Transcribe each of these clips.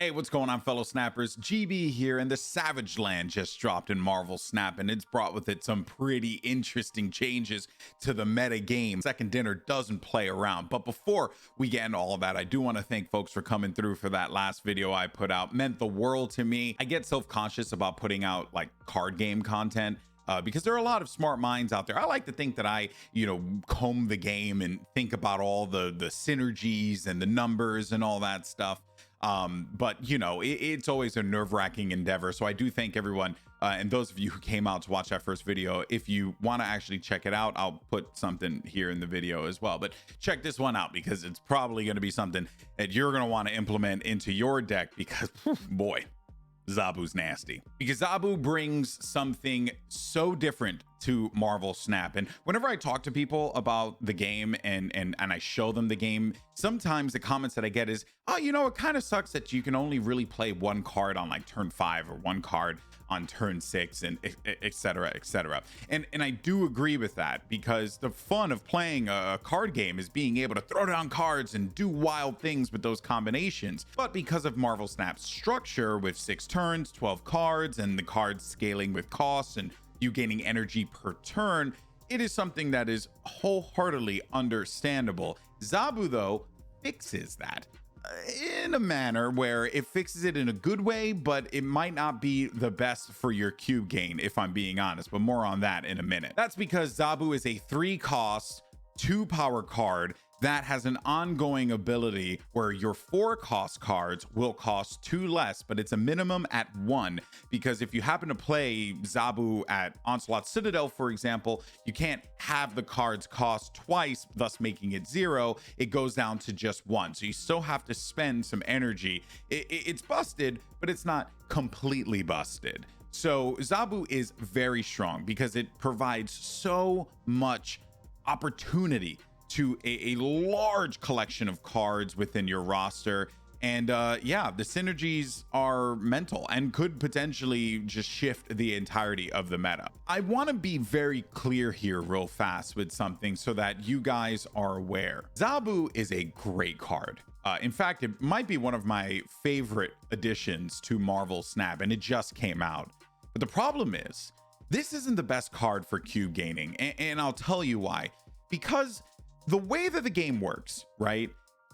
Hey, what's going on, fellow snappers? GB here, and the Savage Land just dropped in Marvel Snap, and it's brought with it some pretty interesting changes to the meta game. Second Dinner doesn't play around, but before we get into all of that, I do want to thank folks for coming through for that last video I put out. Meant the world to me. I get self-conscious about putting out like card game content, because there are a lot of smart minds out there. I like to think that I, comb the game and think about all the synergies and the numbers and all that stuff. But it's always a nerve-wracking endeavor. So I do thank everyone, and those of you who came out to watch that first video. If you want to actually check it out, I'll put something here in the video as well. But check this one out, because it's probably going to be something that you're going to want to implement into your deck, because boy, Zabu's nasty. Because Zabu brings something so different to Marvel Snap. And whenever I talk to people about the game and I show them the game, sometimes the comments that I get is, oh, it kind of sucks that you can only really play one card on like turn 5 or one card on turn 6 and et cetera, et cetera. And I do agree with that, because the fun of playing a card game is being able to throw down cards and do wild things with those combinations. But because of Marvel Snap's structure with 6 turns, 12 cards, and the cards scaling with costs and you gaining energy per turn, it is something that is wholeheartedly understandable. Zabu, though, fixes that in a manner where it fixes it in a good way, but it might not be the best for your cube gain, if I'm being honest, but more on that in a minute. That's because Zabu is a 3-cost, 2-power card that has an ongoing ability where your 4-cost cards will cost 2 less, but it's a minimum at 1, because if you happen to play Zabu at Onslaught Citadel, for example, you can't have the cards cost twice, thus making it 0. It goes down to just 1, so you still have to spend some energy. It's busted, but it's not completely busted. So Zabu is very strong because it provides so much opportunity to a large collection of cards within your roster. And yeah, the synergies are mental and could potentially just shift the entirety of the meta. I want to be very clear here real fast with something so that you guys are aware. Zabu is a great card. In fact, it might be one of my favorite additions to Marvel Snap, and it just came out. But the problem is, this isn't the best card for cube gaining, and I'll tell you why. Because the way that the game works, right?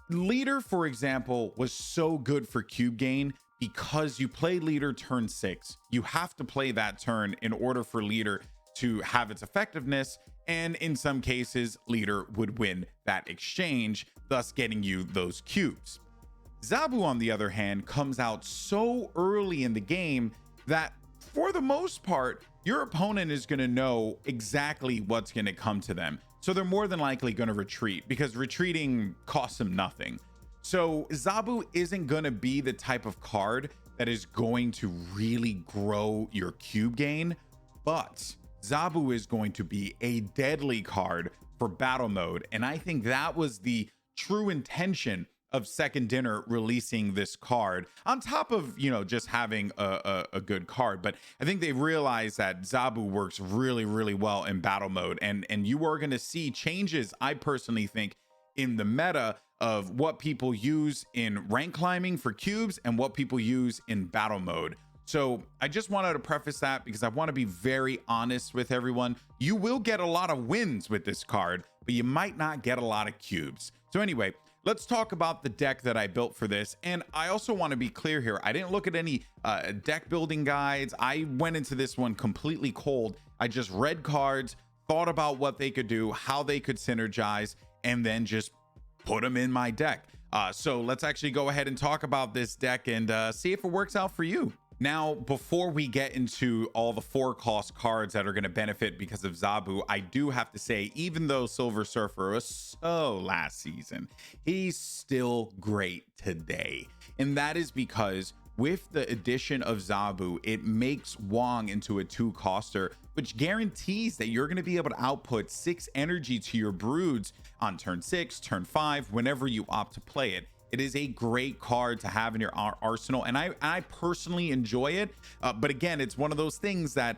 Leader, for example, was so good for cube gain because you play leader turn 6. You have to play that turn in order for leader to have its effectiveness. And in some cases, leader would win that exchange, thus getting you those cubes. Zabu, on the other hand, comes out so early in the game that for the most part, your opponent is going to know exactly what's going to come to them. So they're more than likely going to retreat, because retreating costs them nothing. So Zabu isn't going to be the type of card that is going to really grow your cube gain, but Zabu is going to be a deadly card for battle mode. And I think that was the true intention of Second Dinner releasing this card, on top of just having a good card. But I think they realized that Zabu works really well in battle mode, and you are going to see changes, I personally think, in the meta of what people use in rank climbing for cubes and what people use in battle mode. So I just wanted to preface that, because I want to be very honest with everyone. You will get a lot of wins with this card, but you might not get a lot of cubes. So anyway, let's talk about the deck that I built for this. And I also want to be clear here. I didn't look at any deck building guides. I went into this one completely cold. I just read cards, thought about what they could do, how they could synergize, and then just put them in my deck. So let's actually go ahead and talk about this deck and see if it works out for you. Now, before we get into all the 4-cost cards that are going to benefit because of Zabu, I do have to say, even though Silver Surfer was so last season, he's still great today. And that is because with the addition of Zabu, it makes Wong into a 2-coster, which guarantees that you're going to be able to output 6 energy to your broods on turn 6, turn 5, whenever you opt to play it. It is a great card to have in your arsenal, and I personally enjoy it. But again, it's one of those things that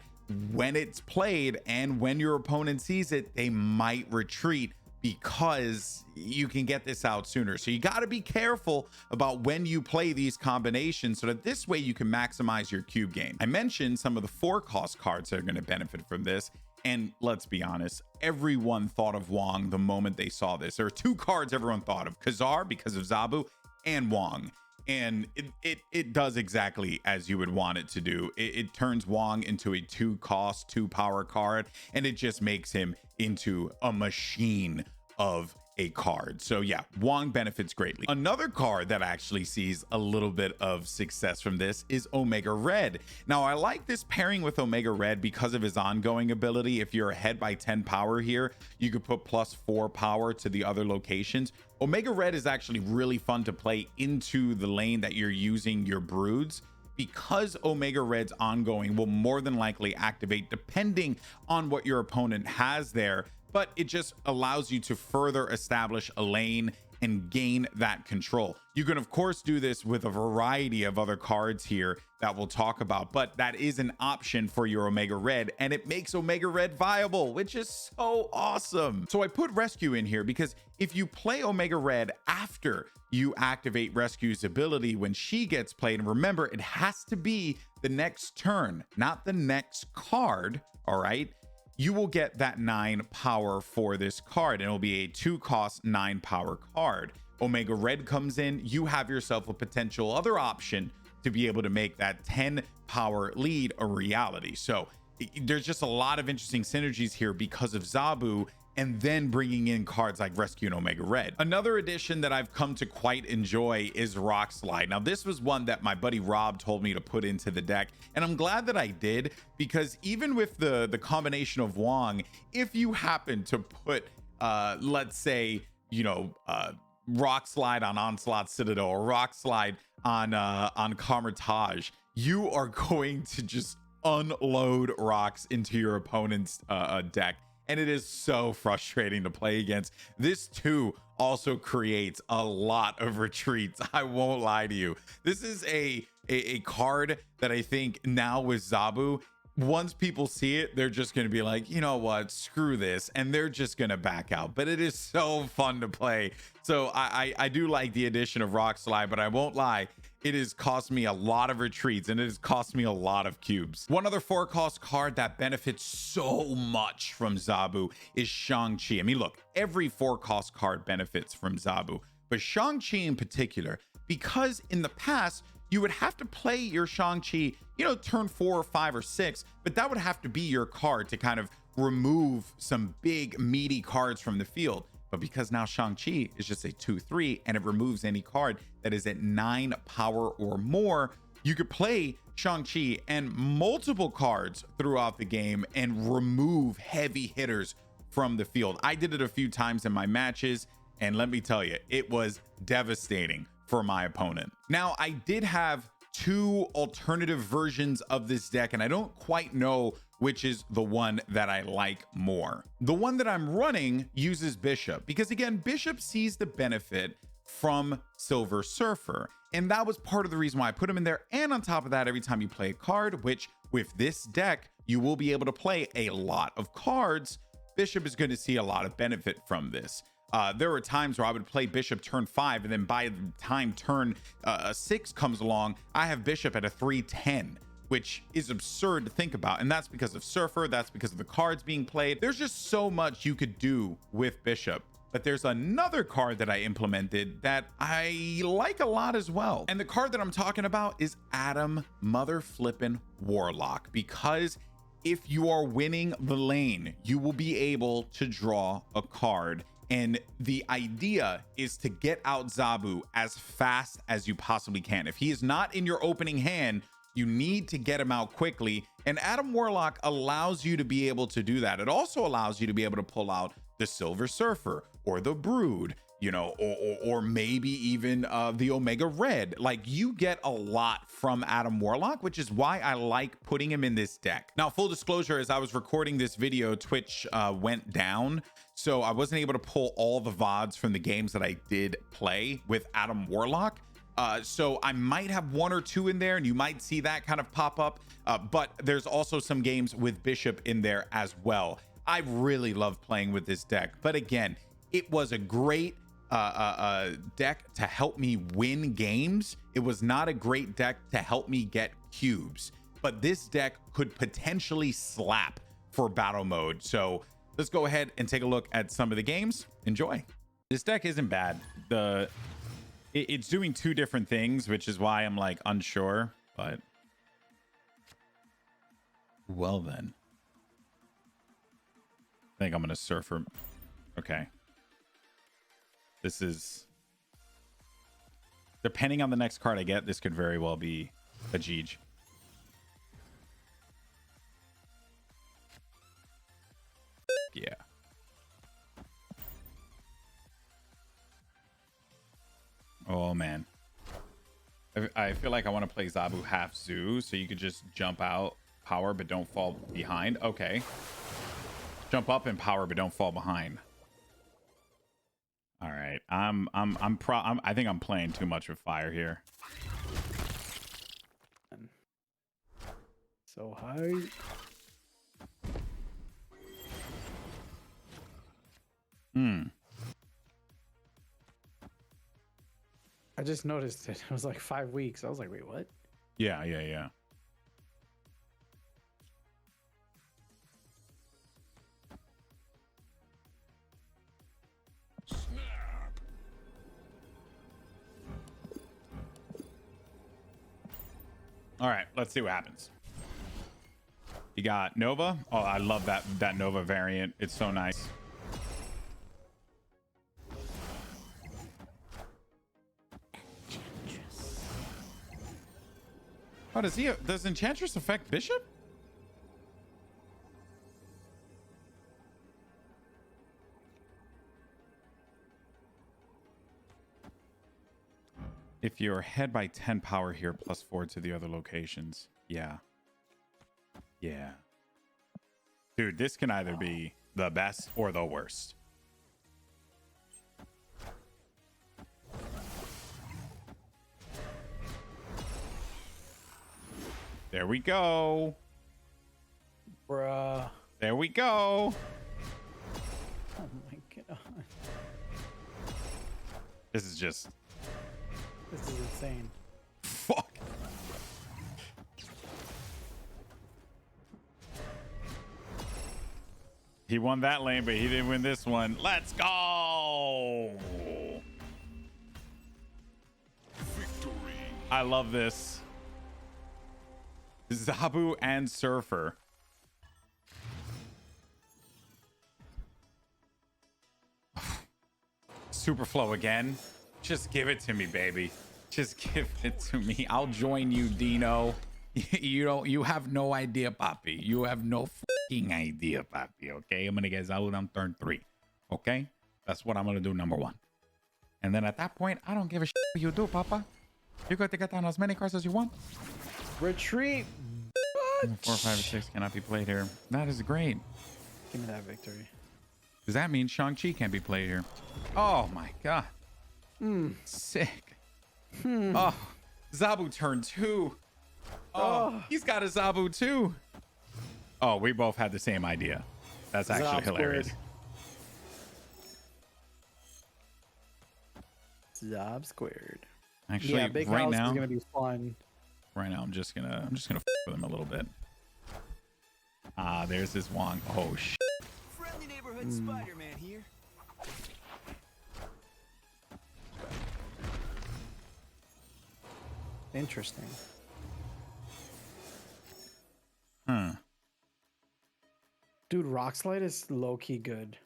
when it's played and when your opponent sees it, they might retreat, because you can get this out sooner. So you got to be careful about when you play these combinations so that this way you can maximize your cube gain. I mentioned some of the 4-cost cards that are going to benefit from this. And let's be honest, everyone thought of Wong the moment they saw this. There are 2 cards everyone thought of: Khazar because of Zabu, and Wong. And it does exactly as you would want it to do. It turns Wong into a 2-cost, 2-power card, and it just makes him into a machine of a card. So yeah, Wong benefits greatly. Another card that actually sees a little bit of success from this is Omega Red. Now, I like this pairing with Omega Red because of his ongoing ability. If you're ahead by 10 power here, you could put +4 power to the other locations. Omega Red is actually really fun to play into the lane that you're using your broods, because Omega Red's ongoing will more than likely activate depending on what your opponent has there, but it just allows you to further establish a lane and gain that control. You can of course do this with a variety of other cards here that we'll talk about, but that is an option for your Omega Red, and it makes Omega Red viable, which is so awesome. So I put Rescue in here because if you play Omega Red after you activate Rescue's ability when she gets played, and remember, it has to be the next turn, not the next card, all right? You will get that 9 power for this card, and it'll be a 2-cost 9 power card. Omega Red comes in, you have yourself a potential other option to be able to make that 10 power lead a reality. So there's just a lot of interesting synergies here because of Zabu, and then bringing in cards like Rescue and Omega Red. Another addition that I've come to quite enjoy is Rock Slide. Now, this was one that my buddy Rob told me to put into the deck, and I'm glad that I did, because even with the combination of Wong, if you happen to put, let's say, you know, Rock Slide on Onslaught Citadel or Rock Slide on Kamar-Taj, you are going to just unload rocks into your opponent's deck. And it is so frustrating to play against. This too also creates a lot of retreats. I won't lie to you. This is a card that I think now with Zabu, once people see it, they're just going to be like, you know what, screw this, and they're just going to back out. But it is so fun to play. So I do like the addition of Rock Slide, but I won't lie, it has cost me a lot of retreats, and it has cost me a lot of cubes. One other 4-cost card that benefits so much from Zabu is Shang-Chi. I mean, look, every 4-cost card benefits from Zabu, but Shang-Chi in particular, because in the past, you would have to play your Shang-Chi, you know, turn 4 or 5 or 6, but that would have to be your card to kind of remove some big meaty cards from the field. But because now Shang-Chi is just a 2/3 and it removes any card that is at 9 power or more, you could play Shang-Chi and multiple cards throughout the game and remove heavy hitters from the field. I did it a few times in my matches, and let me tell you, it was devastating for my opponent. Now, I did have 2 alternative versions of this deck, and I don't quite know which is the one that I like more. The one that I'm running uses Bishop because, again, Bishop sees the benefit from Silver Surfer, and that was part of the reason why I put him in there. And on top of that, every time you play a card, which with this deck you will be able to play a lot of cards, Bishop is going to see a lot of benefit from this. There were times where I would play Bishop turn 5, and then by the time turn 6 comes along, I have Bishop at a 3/10, which is absurd to think about. And that's because of Surfer, that's because of the cards being played. There's just so much you could do with Bishop. But there's another card that I implemented that I like a lot as well. And the card that I'm talking about is Adam Mother Flippin' Warlock, because if you are winning the lane, you will be able to draw a card. And the idea is to get out Zabu as fast as you possibly can. If he is not in your opening hand, you need to get him out quickly. And Adam Warlock allows you to be able to do that. It also allows you to be able to pull out the Silver Surfer or the Brood, you know, or maybe even the Omega Red. Like, you get a lot from Adam Warlock, which is why I like putting him in this deck. Now, full disclosure, as I was recording this video, Twitch went down, so I wasn't able to pull all the VODs from the games that I did play with Adam Warlock. So I might have 1 or 2 in there, and you might see that kind of pop up, but there's also some games with Bishop in there as well. I really love playing with this deck, but again, It was a great deck to help me win games. It was not a great deck to help me get cubes, but this deck could potentially slap for battle mode. So let's go ahead and take a look at some of the games. Enjoy. This deck isn't bad. It's doing two different things, which is why I'm like unsure, but well then. I think I'm gonna Surfer. Okay. This is, depending on the next card I get, this could very well be a Jeej. Yeah. Oh man. I feel like I want to play Zabu half Zoo, so you could just jump out, power, but don't fall behind. Okay. Jump up and power, but don't fall behind. All right. I think I'm playing too much with fire here. So high. I just noticed it. It was like 5 weeks. I was like, wait, what? Yeah, yeah, yeah. All right, let's see what happens. You got Nova. Oh, I love that Nova variant. It's so nice. Oh, does Enchantress affect Bishop? If you're ahead by 10 power here, +4 to the other locations. Yeah. Yeah. Dude, this can either be the best or the worst. There we go. Bruh. There we go. Oh my god. This is just... This is insane. Fuck. He won that lane, but he didn't win this one. Let's go. Victory. I love this. Zabu and Surfer. Superflow again. Just give it to me, baby. Just give it to me. I'll join you, Dino. You have no idea, Papi. You have no fucking idea, Papi. Okay, I'm gonna get Zabu on turn 3. Okay, that's what I'm gonna do. Number 1, and then at that point, I don't give a shit what you do, Papa. You got to get down as many cards as you want. Retreat. 4, 5, 6 cannot be played here. That is great. Give me that victory. Does that mean Shang-Chi can't be played here? Oh my god. Sick. Oh, Zabu turn 2. Oh, he's got a Zabu too. Oh, we both had the same idea. That's actually hilarious. Zob squared. Actually, yeah, big right house now, is gonna be fun. right now, I'm just gonna f with him a little bit. Ah, there's this Wong. Oh shit. Friendly neighborhood Spider-Man here. Interesting. Huh. Dude, Rock Slide is low-key good.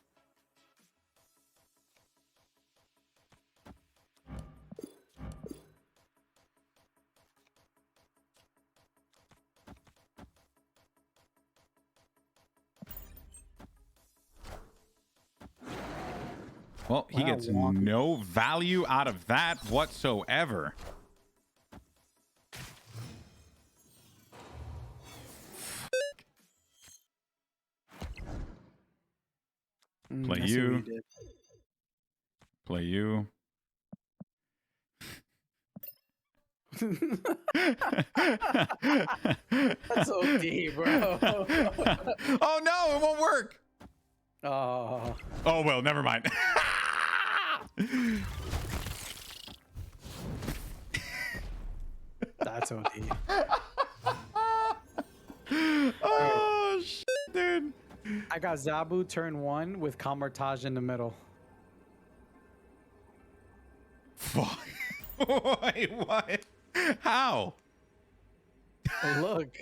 Well, he gets no value out of that whatsoever. Play you. Play you. That's OD, bro. Oh no, it won't work. Oh, Oh, well, never mind. that's OD. Oh, shit, dude. I got Zabu turn 1 with Kamartaj in the middle. Fuck. Wait, what? How? Oh, look.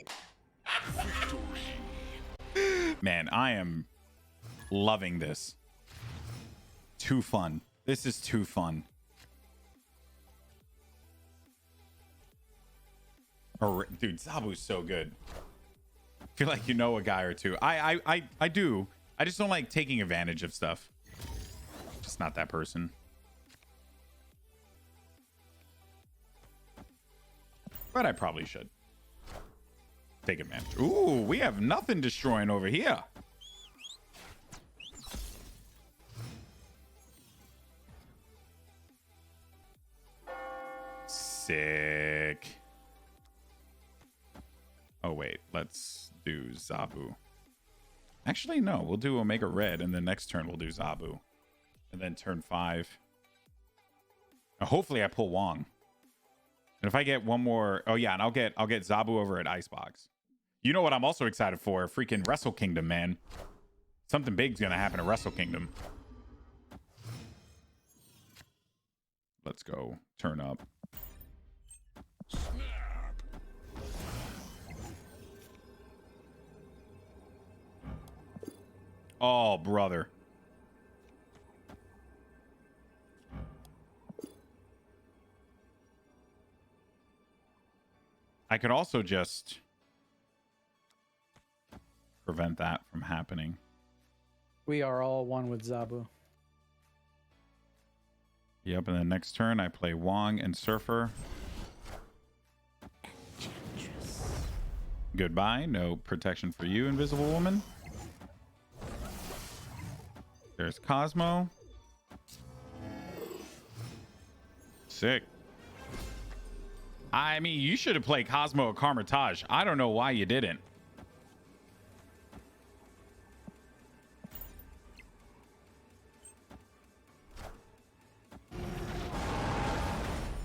Man, I am loving this. Too fun. This is too fun. Dude, Zabu's so good. I feel like you know a guy or two. I do. I just don't like taking advantage of stuff. Just not that person. But I probably should take advantage. Ooh, we have nothing destroying over here. Sick. Oh, wait. Let's do Zabu. Actually, no. We'll do Omega Red, and then next turn we'll do Zabu. And then turn 5. Hopefully I pull Wong. And if I get one more... Oh, yeah, and I'll get Zabu over at Icebox. You know what I'm also excited for? Freaking Wrestle Kingdom, man. Something big's going to happen at Wrestle Kingdom. Let's go. Turn up. Oh, brother. I could also just prevent that from happening. We are all one with Zabu. Yep, and then next turn I play Wong and Surfer. Goodbye. No protection for you, Invisible Woman. There's Cosmo. Sick. I mean, you should have played Cosmo or Carmitage. I don't know why you didn't.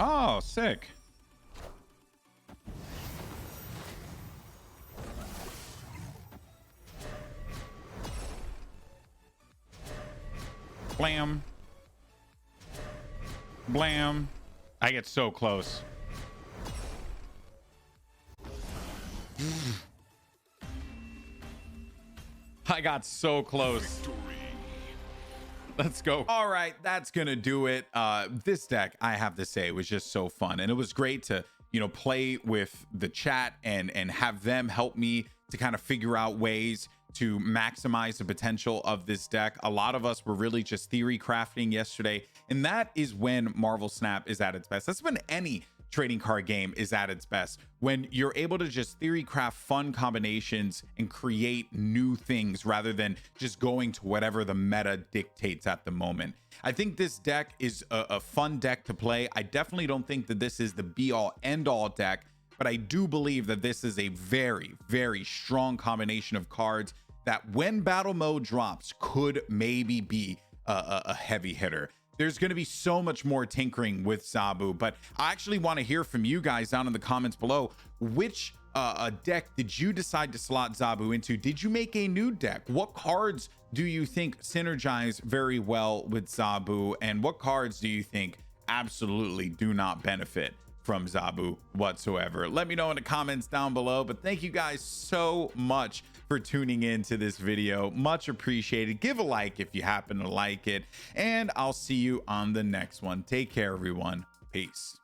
Oh, sick. Blam. Blam. I get so close. I got so close. Let's go. All right, that's gonna do it. This deck, I have to say, was just so fun, and it was great to, you know, play with the chat and have them help me to kind of figure out ways to maximize the potential of this deck. A lot of us were really just theory crafting yesterday, and that is when Marvel Snap is at its best. That's when any trading card game is at its best, when you're able to just theory craft fun combinations and create new things rather than just going to whatever the meta dictates at the moment. I think this deck is a fun deck to play. I definitely don't think that this is the be all end all deck, but I do believe that this is a very, very strong combination of cards that when battle mode drops could maybe be a heavy hitter. There's going to be so much more tinkering with Zabu, but I actually want to hear from you guys down in the comments below. Which deck did you decide to slot Zabu into? Did you make a new deck? What cards do you think synergize very well with Zabu, and what cards do you think absolutely do not benefit from Zabu whatsoever? Let me know in the comments down below. But thank you guys so much for tuning in to this video. Much appreciated. Give a like if you happen to like it, and I'll see you on the next one. Take care, everyone. Peace.